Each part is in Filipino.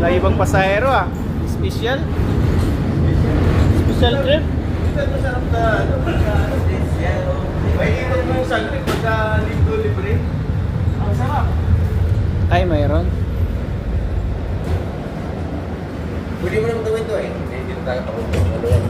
Wala ibang pasahero ah. Special. Special trip. Ito masarap na ano, may inom mo yung sangkrit pagka lindo libre. Ang sarap. Ay, mayroon. Pwede mo naman gawin ito eh. Hindi na tayo kapag ano yan.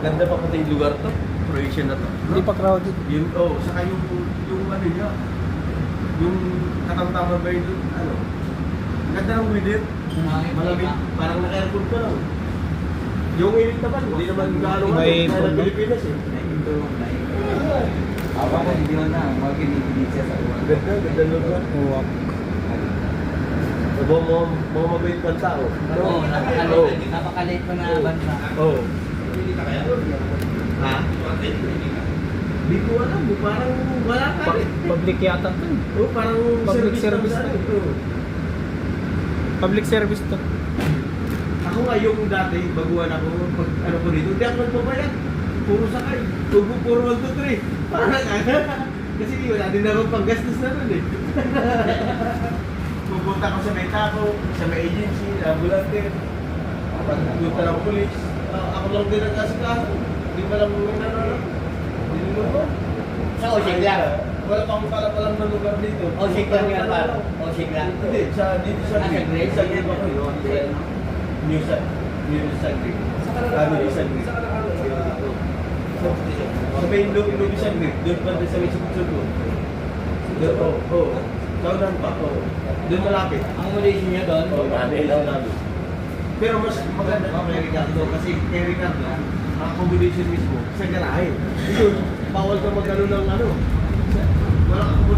Ganda pa pati yung lugar to. Croatian na to. Hindi pa crowded. Yun, saka yung ano niya. Yung katamtaman ba yun, ano. Ganda ng weather. Malamig. Parang naka-aircon ka lang. Yung init naman, hindi naman gano'n May sa puno. Pilipinas eh. Apa ko hindi mo na, magkinikinig siya sa uwan. Ganda lugar. Uwak. Mga mabait pang tao. Oo, napakalit pa na bansa. Oo. Ha? Hindi ko alam, parang wala ka rin. Public yata to. Oo, parang Public service lang to. sa ito. Public service to. Ako nga yung dati, baguhan ako, pag ano ko dito, hindi ako nagpapayak. Puro sakay. Puro 1, 2, 3. Parang kasi wala din akong panggastos na nun eh. Pupunta ko sa may tako, sa may agency, ambulante. Pagpunta ng polis. Ako lang din nag-asikaso. Hindi pa lang hindi mo. Sa Osig lang. Wala pang palang na lugar dito. Osig lang yan pa. Osig lang. Hindi, dito sa Grade. Sa Grade ako yun. New sa Grade. Sa Grade. Sa may Ilobi sa Grade. Doon pa sa may Sipsug ko. Doon, oo. Saunan pa, oo. Doon malapit. Ang relation niya doon? Oo, Manila namin. Pero mas maganda pa kay Ricardo kasi kay Ricardo, ang accommodation mismo sa garahe. Yun, bawal ka magano ng ano. Walang accommodation